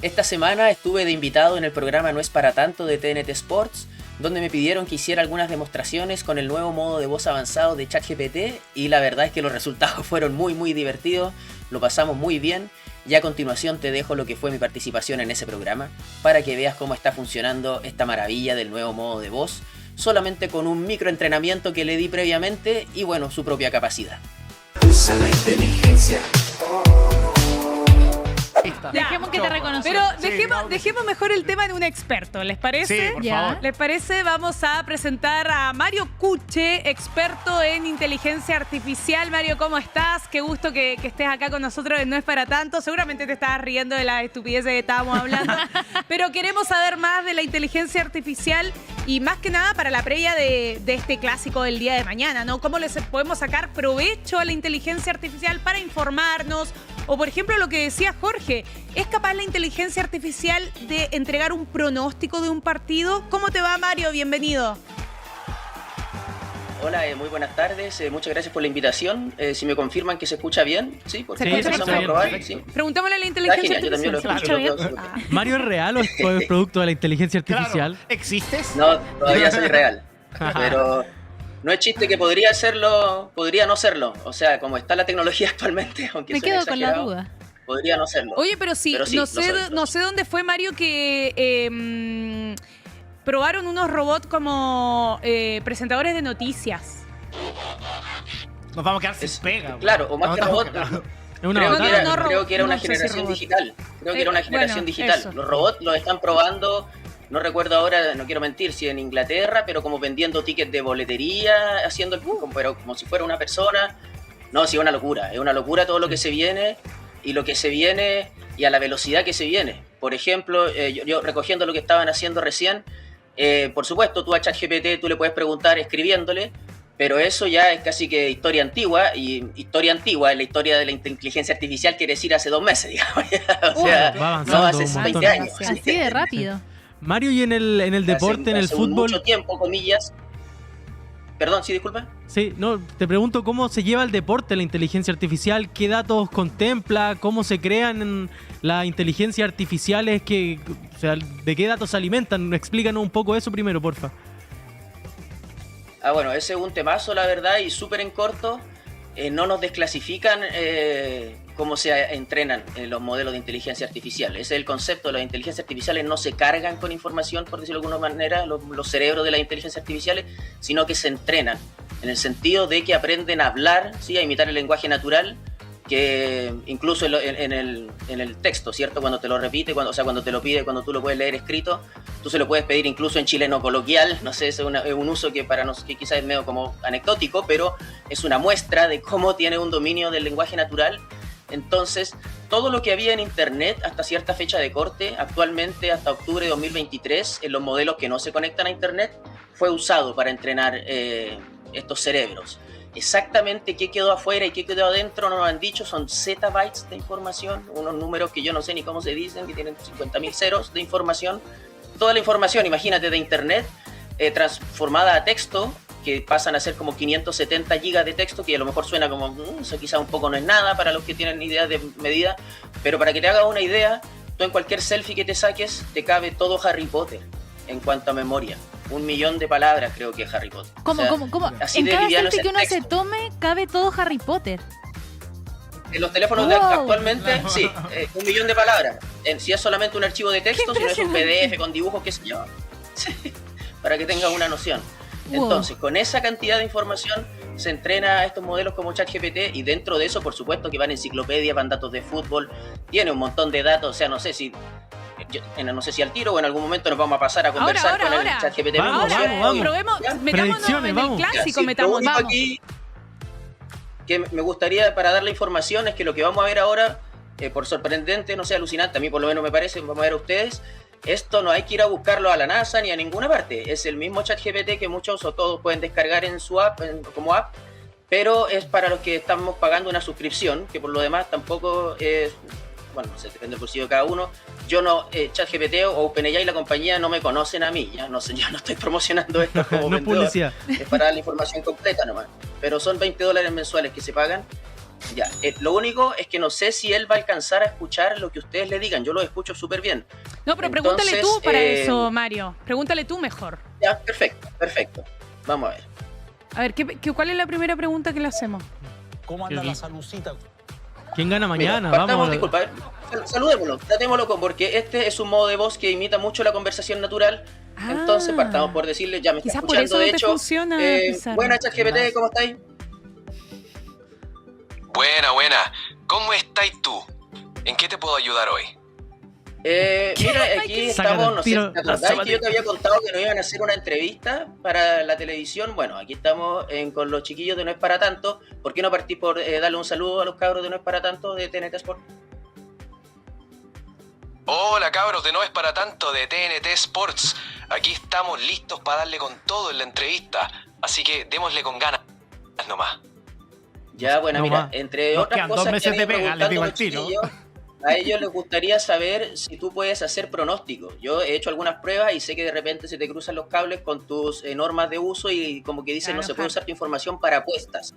Esta semana estuve de invitado en el programa No es para tanto de TNT Sports, donde me pidieron que hiciera algunas demostraciones con el nuevo modo de voz avanzado de ChatGPT y la verdad es que los resultados fueron muy divertidos, lo pasamos muy bien y a continuación te dejo lo que fue mi participación en ese programa para que veas cómo está funcionando esta maravilla del nuevo modo de voz, solamente con un microentrenamiento que le di previamente y bueno, su propia capacidad. Usa la inteligencia. Dejemos que te reconozca. Pero dejemos mejor el tema de un experto, ¿les parece? Sí, por favor. ¿Les parece? Vamos a presentar a Mario Cuche, experto en inteligencia artificial. Mario, ¿cómo estás? Qué gusto que estés acá con nosotros. No es para tanto. Seguramente te estabas riendo de las estupideces que estábamos hablando. Pero queremos saber más de la inteligencia artificial y más que nada para la previa de este clásico del día de mañana, ¿no? ¿Cómo les podemos sacar provecho a la inteligencia artificial para informarnos? O, por ejemplo, lo que decía Jorge, ¿es capaz la inteligencia artificial de entregar un pronóstico de un partido? ¿Cómo te va, Mario? Bienvenido. Hola, muy buenas tardes, muchas gracias por la invitación. Si me confirman que se escucha bien, ¿sí? Porque ¿Se escucha empezamos a probar, bien? ¿sí? Preguntémosle a la inteligencia Genial, yo también lo artificial. escucho. ¿Se escucha bien? ¿Mario es real o es producto de la inteligencia artificial? Claro. ¿Existes? No, todavía soy real, pero no es chiste que podría serlo, podría no serlo. O sea, como está la tecnología actualmente, aunque Me suene quedo con la exagerado, duda. podría no serlo. Oye, pero sí, Pero sí, no lo sé, soy, lo no sé dónde fue, Mario, que probaron unos robots como presentadores de noticias. Nos vamos a quedar sin pega. Claro, o más que robot, Es una creo, batalla. creo que era una no sé si generación robot. digital. Creo que era una generación bueno, digital. eso. Los robots los están probando, no recuerdo ahora, no quiero mentir, si en Inglaterra, pero como vendiendo tickets de boletería, haciendo el pero como si fuera una persona. No, sí, es una locura todo lo que se viene y lo que se viene y a la velocidad que se viene. Por ejemplo, yo recogiendo lo que estaban haciendo recién, por supuesto, tú a ChatGPT tú le puedes preguntar escribiéndole, pero eso ya es casi que historia antigua, y historia antigua es la historia de la inteligencia artificial, quiere decir hace 2 meses, digamos. O sea, va avanzando no hace un montón. 20 años. Así de rápido. Mario, y en el deporte, en el Hace fútbol. mucho tiempo, comillas. Perdón, sí, disculpa. Sí, no, te pregunto cómo se lleva el deporte la inteligencia artificial, qué datos contempla, cómo se crean las inteligencias artificiales, o sea, de qué datos se alimentan. Explícanos un poco eso primero, porfa. Bueno, ese es un temazo, la verdad, y súper en corto. No nos desclasifican cómo se entrenan los modelos de inteligencia artificial. Ese es el concepto. Las inteligencias artificiales no se cargan con información, por decirlo de alguna manera, los cerebros de las inteligencias artificiales, sino que se entrenan, en el sentido de que aprenden a hablar, ¿sí? A imitar el lenguaje natural, que incluso en el texto, ¿cierto? Cuando te lo repite, cuando te lo pide, cuando tú lo puedes leer escrito, tú se lo puedes pedir incluso en chileno coloquial. No sé, es un uso que para nosotros quizás es medio como anecdótico, pero es una muestra de cómo tiene un dominio del lenguaje natural. Entonces, todo lo que había en internet hasta cierta fecha de corte, actualmente hasta octubre de 2023, en los modelos que no se conectan a internet, fue usado para entrenar estos cerebros. Exactamente qué quedó afuera y qué quedó adentro no nos han dicho, son zettabytes de información, unos números que yo no sé ni cómo se dicen, que tienen 50.000 ceros de información. Toda la información, imagínate, de internet transformada a texto, que pasan a ser como 570 gigas de texto, que a lo mejor suena como, eso quizás un poco no es nada para los que tienen ideas de medida, pero para que te hagas una idea, tú en cualquier selfie que te saques, te cabe todo Harry Potter en cuanto a memoria. 1 millón de palabras creo que es Harry Potter. ¿Cómo? Así En de cada liviano es selfie el que uno se texto. tome, cabe todo Harry Potter. En los teléfonos Wow. actualmente, sí, 1 millón de palabras. Si es solamente un archivo de texto, si no es un PDF con dibujos, qué sé yo. Sí, para que tengas una noción. Wow. Entonces, con esa cantidad de información se entrena a estos modelos como ChatGPT, y dentro de eso, por supuesto, que van enciclopedias, van datos de fútbol, tiene un montón de datos. O sea, no sé si al tiro o en algún momento nos vamos a pasar a conversar con el ChatGPT. Vamos. Probemos, ¿Ya? metámonos Predicciones, en el vamos. clásico, Sí, lo metamos. único Vamos. aquí que me gustaría para dar la información es que lo que vamos a ver ahora, por sorprendente, no sé, alucinante, a mí por lo menos me parece, vamos a ver a ustedes, esto no hay que ir a buscarlo a la NASA ni a ninguna parte, es el mismo ChatGPT que muchos o todos pueden descargar en su app, como app, pero es para los que estamos pagando una suscripción, que por lo demás tampoco es, bueno, no sé, depende del bolsillo de cada uno. Yo no, ChatGPT o OpenAI, la compañía, no me conocen a mí, ya no sé, yo no estoy promocionando esto como No es vendedor. publicidad. Es para dar la información completa nomás. Pero son $20 mensuales que se pagan Ya, lo único es que no sé si él va a alcanzar a escuchar lo que ustedes le digan. Yo lo escucho súper bien. No, pero Entonces, pregúntale tú para eso, Mario. Pregúntale tú mejor. Ya, perfecto. Vamos a ver. A ver, ¿cuál es la primera pregunta que le hacemos? ¿Cómo anda la salucita? ¿Quién gana mañana? Mira, partamos, Vamos. disculpa, a ver, saludémoslo, tratémoslo porque este es un modo de voz que imita mucho la conversación natural. Entonces partamos por decirle, ya me está Quizás por escuchando, eso de no te hecho. funciona, Pizarro. Buenas, ChatGPT, ¿cómo estáis? Buena. ¿Cómo estáis tú? ¿En qué te puedo ayudar hoy? Mira, aquí Sácale estamos, el no sé, tiro, ¿te acordás que yo te había contado que nos iban a hacer una entrevista para la televisión? Bueno, aquí estamos con los chiquillos de No Es Para Tanto. ¿Por qué no partís por darle un saludo a los cabros de No Es Para Tanto de TNT Sport? Hola cabros de No Es Para Tanto de TNT Sports. Aquí estamos listos para darle con todo en la entrevista. Así que démosle con ganas nomás. Ya, bueno, No mira, más. entre Nos otras quedan 2 cosas que meses de habían pega, les digo preguntado al los tiro. chiquillos, a ellos les gustaría saber si tú puedes hacer pronósticos. Yo he hecho algunas pruebas y sé que de repente se te cruzan los cables con tus normas de uso y como que dicen no se puede usar tu información para apuestas,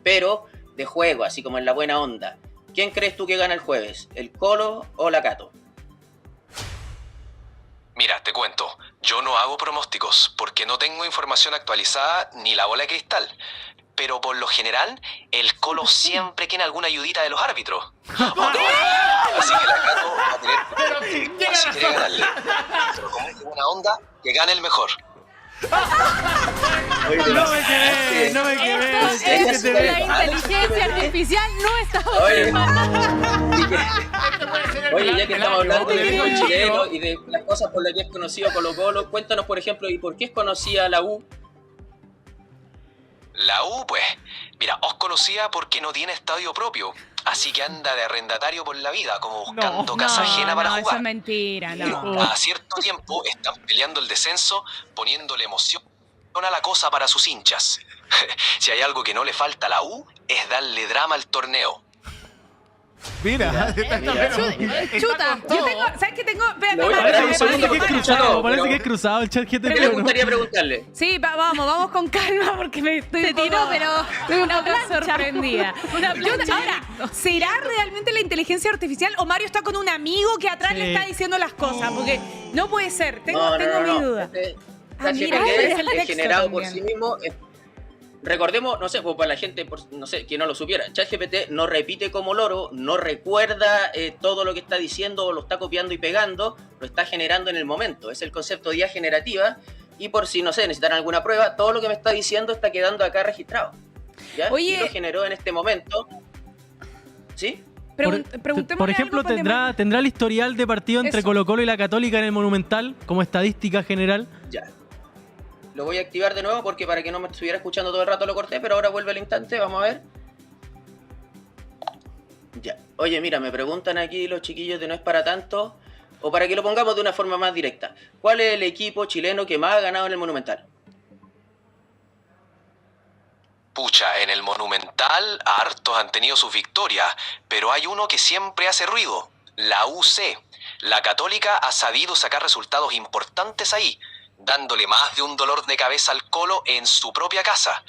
pero de juego, así como en la buena onda. ¿Quién crees tú que gana el jueves? ¿El Colo o la Cato? Mira, te cuento. Yo no hago pronósticos porque no tengo información actualizada ni la bola de cristal. Pero por lo general, el Colo siempre tiene alguna ayudita de los árbitros. Así que la Cato va a tener si quiere ganarle. Pero como es de buena onda, que gane el mejor. No me quedé. Esto es la inteligencia artificial no está Oye, ya que estamos hablando de fútbol chileno y de las cosas por las que es conocido Colo Colo, cuéntanos, por ejemplo, ¿y por qué es conocida la U? La U, pues, mira, os conocía porque no tiene estadio propio, así que anda de arrendatario por la vida, como buscando casa ajena para eso es jugar. mentira, no. Cada cierto tiempo están peleando el descenso, poniéndole emoción a la cosa para sus hinchas. Si hay algo que no le falta a la U, es darle drama al torneo. Mira, Chuta, yo tengo, ¿sabes qué tengo? Lo voy a esperar un segundo Parece que es porque cruzado, pero- parece que es cruzado el chat ¿Qué GTP. le ¿no? gustaría preguntarle? Sí, vamos con calma porque me estoy Se tiró, pero estoy un poco sorprendida. Ahora, ¿será realmente la inteligencia artificial o Mario está con un amigo que atrás Sí. le está diciendo las cosas? Porque no puede ser, tengo No. mis dudas. ChatGPT mira, es el es texto generado por también. sí mismo. Recordemos, no sé, pues para la gente, no sé, que no lo supiera, ChatGPT no repite como loro, no recuerda todo lo que está diciendo o lo está copiando y pegando, lo está generando en el momento. Es el concepto de IA generativa y por si, no sé, necesitan alguna prueba, todo lo que me está diciendo está quedando acá registrado. ¿Ya? Oye. Y lo generó en este momento. ¿Sí? Preguntémosle Por ejemplo, algo para ¿tendrá el historial de partido entre Eso. Colo Colo y la Católica en el Monumental como estadística general? Ya. Lo voy a activar de nuevo porque para que no me estuviera escuchando todo el rato lo corté, pero ahora vuelve al instante, vamos a ver. Ya. Oye, mira, me preguntan aquí los chiquillos de No Es Para Tanto, o para que lo pongamos de una forma más directa. ¿Cuál es el equipo chileno que más ha ganado en el Monumental? Pucha, en el Monumental hartos han tenido sus victorias, pero hay uno que siempre hace ruido, la UC. La Católica ha sabido sacar resultados importantes ahí, dándole más de un dolor de cabeza al Colo en su propia casa.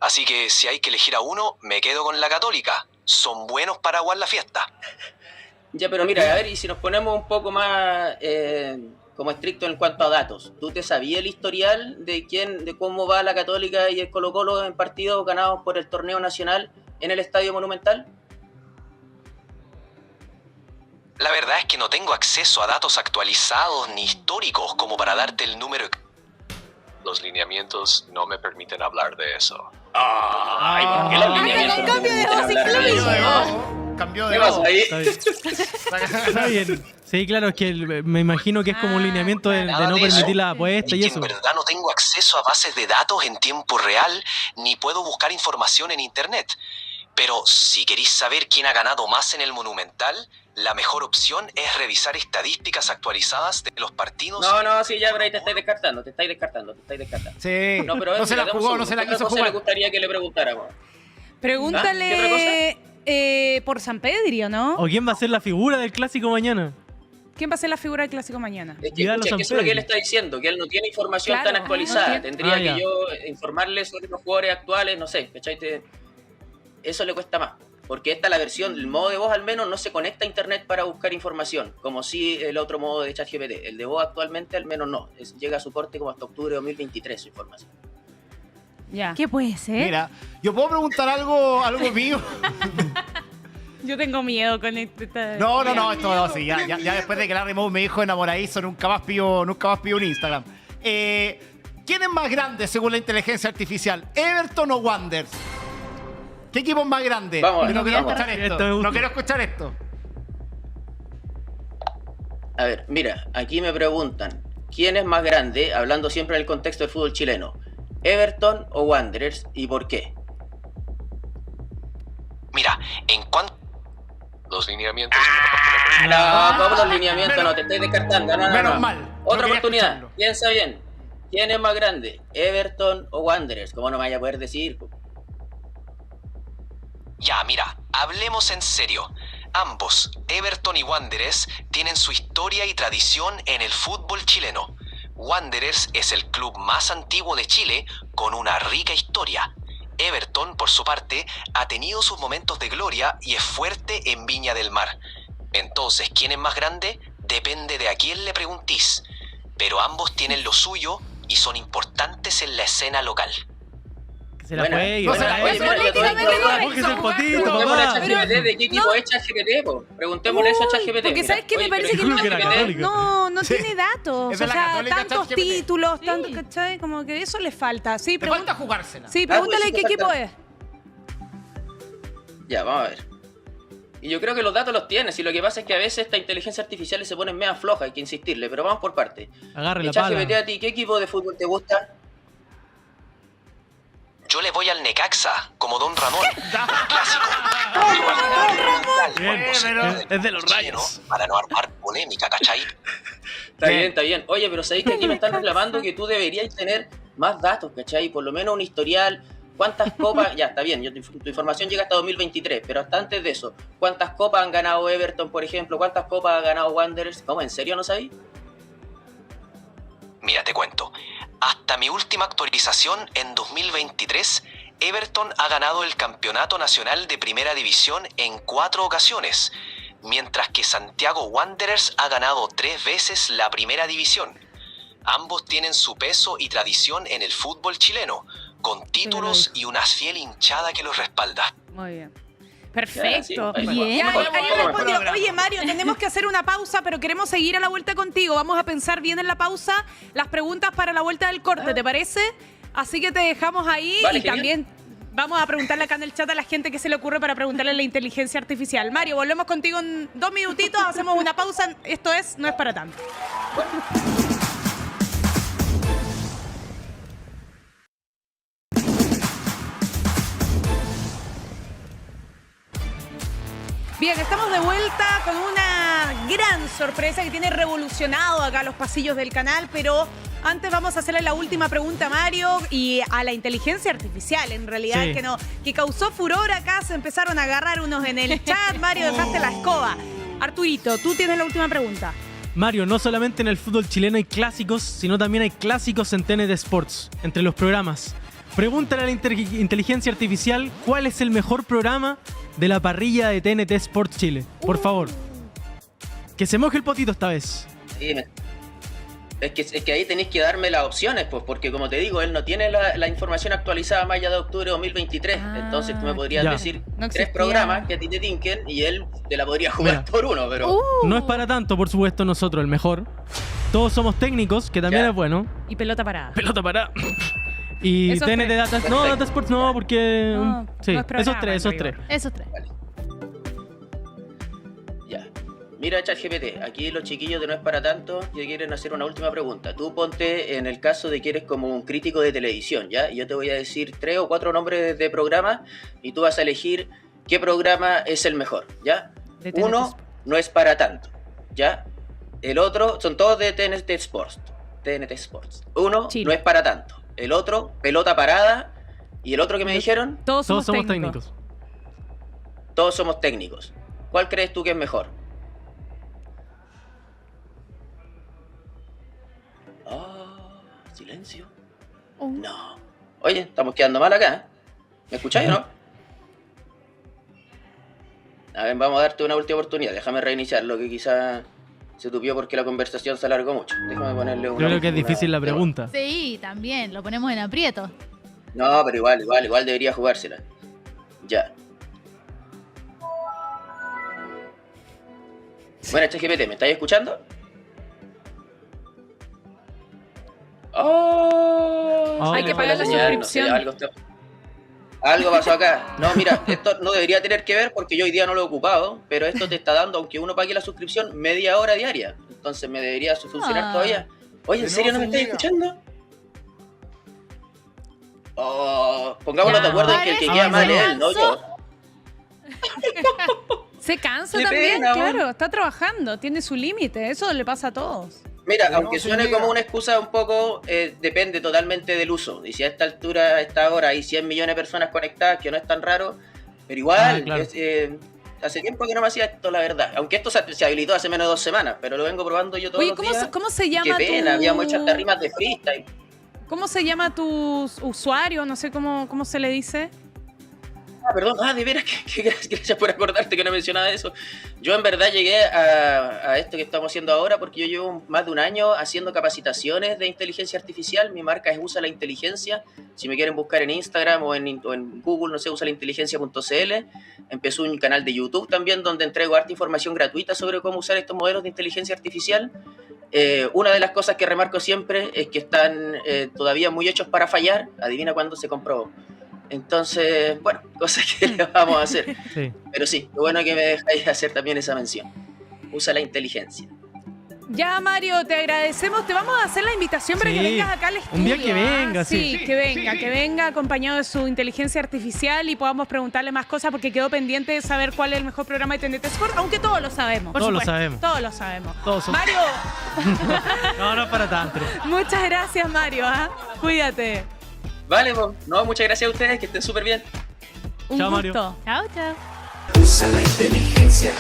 Así que si hay que elegir a uno, me quedo con la Católica. Son buenos para aguar la fiesta. Ya, pero mira, a ver, y si nos ponemos un poco más como estricto en cuanto a datos. ¿Tú te sabías el historial de cómo va la Católica y el Colo-Colo en partidos ganados por el torneo nacional en el Estadio Monumental? La verdad es que no tengo acceso a datos actualizados ni históricos como para darte el número. Los lineamientos no me permiten hablar de eso. Ay, ¿por qué los lineamientos con cambio de no voz permiten hablar de incluso. eso? Cambió ¿Qué de pasó voz. ahí? Está bien. Está bien. Sí, claro, es que me imagino que es como un lineamiento de Nada no de eso. permitir la apuesta Y y que eso. en verdad no tengo acceso a bases de datos en tiempo real, ni puedo buscar información en internet. Pero si queréis saber quién ha ganado más en el Monumental, la mejor opción es revisar estadísticas actualizadas de los partidos. No, sí, ya, pero ahí te estáis descartando. Sí, No, pero no se la mira, jugó, dame un no se la segundo. ¿Qué quiso otra cosa jugar. le gustaría que le preguntáramos? Pregúntale por San Pedro, ¿no? ¿O quién va a ser la figura del clásico mañana? ¿Quién va a ser la figura del clásico mañana? Es que, Dígalo, escucha, San que eso es lo que él Pedro. está diciendo, que él no tiene información Claro, tan actualizada. no tiene. Tendría ya. que yo informarle sobre los jugadores actuales, no sé, ¿cachai? Eso le cuesta más. porque esta la versión, el modo de voz al menos no se conecta a internet para buscar información, como si el otro modo de ChatGPT. El de voz actualmente al menos no, llega a su corte como hasta octubre de 2023 su información. Ya. ¿Qué puede ser? Mira, yo puedo preguntar algo mío. Yo tengo miedo con esto. No, esto no, sí, ya después de que la Remote me dijo enamoradizo, nunca más pido un Instagram. ¿Quién es más grande según la inteligencia artificial? ¿Everton o Wanderers? ¿Qué equipo es más grande? Vamos, no quiero vamos. escuchar esto. No quiero escuchar esto. A ver, mira, aquí me preguntan, ¿quién es más grande, hablando siempre en el contexto del fútbol chileno? ¿Everton o Wanderers? ¿Y por qué? Mira, en cuanto los lineamientos... No, ¿cómo los lineamientos? No, te estoy descartando. No, menos mal. Otra No quería oportunidad. escucharlo. Piensa bien. ¿Quién es más grande? ¿Everton o Wanderers? ¿Cómo no me vaya a poder decir? Ya, mira, hablemos en serio. Ambos, Everton y Wanderers, tienen su historia y tradición en el fútbol chileno. Wanderers es el club más antiguo de Chile, con una rica historia. Everton, por su parte, ha tenido sus momentos de gloria y es fuerte en Viña del Mar. Entonces, ¿quién es más grande? Depende de a quién le preguntís. Pero ambos tienen lo suyo y son importantes en la escena local. Que se la Bueno, juegue. no se la juegue, mira, yo te- Búsquese el potito, Preguntémosle a papá. ChatGPT de qué equipo es ChatGPT, po. Preguntémosle eso a ChatGPT. Porque mira. ¿sabes qué? Me Oye, parece pero que que era católica. no Sí. tiene datos. Es O de la sea, católica tantos ChatGPT. títulos, tanto, ¿cachai? Como que eso le falta. Sí, Te falta jugársela. sí, pregúntale pues, qué sí, equipo falta. es. Ya, vamos a ver. Y yo creo que los datos los tienes, y lo que pasa es que a veces esta inteligencia artificial se pone media floja, hay que insistirle, pero vamos por parte. Agarre la pala. ChatGPT, a ti, ¿qué equipo de fútbol te gusta? Yo le voy al Necaxa, como Don Ramón. Clásico. Bien, es de los Rayos. Para no armar polémica, ¿cachai? Está bien, está bien. Oye, pero sabéis que aquí me están reclamando que tú deberías tener más datos, ¿cachai? Por lo menos un historial. ¿Cuántas copas? Ya, está bien, tu información llega hasta 2023, pero hasta antes de eso, ¿cuántas copas han ganado Everton, por ejemplo? ¿Cuántas copas ha ganado Wanderers? ¿Cómo? ¿En serio no sabéis? Mira, te cuento. Hasta mi última actualización en 2023, Everton ha ganado el Campeonato Nacional de Primera División en 4 ocasiones, mientras que Santiago Wanderers ha ganado 3 veces la Primera División. Ambos tienen su peso y tradición en el fútbol chileno, con títulos y una fiel hinchada que los respalda. Muy bien. Perfecto. Ya, sí, Bien. Ya, ahí Vamos, respondió. vamos. Oye, Mario, tenemos que hacer una pausa, pero queremos seguir a la vuelta contigo. Vamos a pensar bien en la pausa las preguntas para la vuelta del corte, ¿te parece? Así que te dejamos ahí Vale, y genial. también vamos a preguntarle acá en el chat a la gente qué se le ocurre para preguntarle a la inteligencia artificial. Mario, volvemos contigo en 2 minutitos, hacemos una pausa. Esto no es para tanto. Bien, estamos de vuelta con una gran sorpresa que tiene revolucionado acá los pasillos del canal, pero antes vamos a hacerle la última pregunta a Mario y a la inteligencia artificial, en realidad, Sí. que causó furor acá, se empezaron a agarrar unos en el chat. Mario, dejaste la escoba. Arturito, tú tienes la última pregunta. Mario, no solamente en el fútbol chileno hay clásicos, sino también hay clásicos en TNT Sports, entre los programas. Pregúntale a la inteligencia artificial cuál es el mejor programa de la parrilla de TNT Sports Chile. Por favor. Que se moje el potito esta vez. Sí, es que ahí tenéis que darme las opciones, pues, porque como te digo, él no tiene la información actualizada más allá de octubre de 2023. Entonces tú me podrías Ya. decir No 3 existía. programas que a ti te tinquen y él te la podría jugar Mira. por uno, pero... No es para tanto, por supuesto, nosotros el mejor. Todos somos técnicos, que también Ya. es bueno. Y pelota parada. Pelota para. Y Esos TNT tres. Data... No, Perfecto. Data Sports no, porque... No, sí, no es programa, esos tres, esos en tres. rigor. Esos tres. Ya. Mira, ChatGPT, aquí los chiquillos de No es para tanto que quieren hacer una última pregunta. Tú ponte en el caso de que eres como un crítico de televisión, ¿ya? Y yo te voy a decir 3 o 4 nombres de programas y tú vas a elegir qué programa es el mejor, ¿ya? De TNT Uno, Sports. No es para tanto, ¿ya? El otro, son todos de TNT Sports. TNT Sports. Uno, Chile. No es para tanto. El otro, Pelota Parada. Y el otro que me dijeron, Todos Todos somos somos técnicos. Todos somos técnicos. ¿Cuál crees tú que es mejor? Silencio. No. Oye, estamos quedando mal acá. ¿Me escucháis o no? A ver, vamos a darte una última oportunidad. Déjame reiniciar lo que quizá se tupió porque la conversación se alargó mucho. Déjame ponerle una. Yo creo que es difícil la pregunta. Sí, también, lo ponemos en aprieto. No, pero igual debería jugársela. Ya. Bueno, ChatGPT, ¿me estáis escuchando? ¡Oh! Hay que pagar la señal, suscripción. No sé, algo pasó acá. No, mira, esto no debería tener que ver porque yo hoy día no lo he ocupado, pero esto te está dando, aunque uno pague la suscripción, media hora diaria. Entonces me debería funcionar todavía. Oye, ¿en serio no me estáis escuchando? Oh, pongámonos de acuerdo en que el que queda mal es él, no yo. Se cansa Qué también, pena, claro. bueno. Está trabajando, tiene su límite. Eso le pasa a todos. Mira, Pero aunque no se suene niega. como una excusa un poco, depende totalmente del uso. Y si a esta altura, a esta hora, hay 100 millones de personas conectadas, que no es tan raro, pero igual, Claro. hace tiempo que no me hacía esto, la verdad. Aunque esto se habilitó hace menos de 2 semanas, pero lo vengo probando yo todos Oye, los días. ¿cómo se Qué llama pena, habíamos hecho hasta rimas de freestyle. ¿Cómo se llama tu usuario? No sé cómo se le dice. Perdón, de veras, que gracias por acordarte que no mencionaba eso. Yo en verdad llegué a esto que estamos haciendo ahora porque yo llevo más de un año haciendo capacitaciones de inteligencia artificial. Mi marca es Usa la Inteligencia. Si me quieren buscar en Instagram o en Google, no sé, usalainteligencia.cl. Empezó un canal de YouTube también donde entrego harta información gratuita sobre cómo usar estos modelos de inteligencia artificial. Una de las cosas que remarco siempre es que están todavía muy hechos para fallar. Adivina cuándo se comprobó. Entonces, bueno, cosas que le vamos a hacer. Sí. Pero sí, lo bueno que me dejáis hacer también esa mención. Usa la inteligencia. Ya, Mario, te agradecemos. Te vamos a hacer la invitación para Sí. que vengas acá al estudio. Un día que venga, sí. Sí, que venga acompañado de su inteligencia artificial y podamos preguntarle más cosas porque quedó pendiente de saber cuál es el mejor programa de TNT Sport, aunque todos lo sabemos. Todos lo sabemos. Todos lo sabemos. Todos somos- Mario, No es para tanto. muchas gracias, Mario. Cuídate. Vale, pues, no, muchas gracias a ustedes, que estén súper bien. Un Chao, gusto. Mario. Chao, chao. Usa la inteligencia.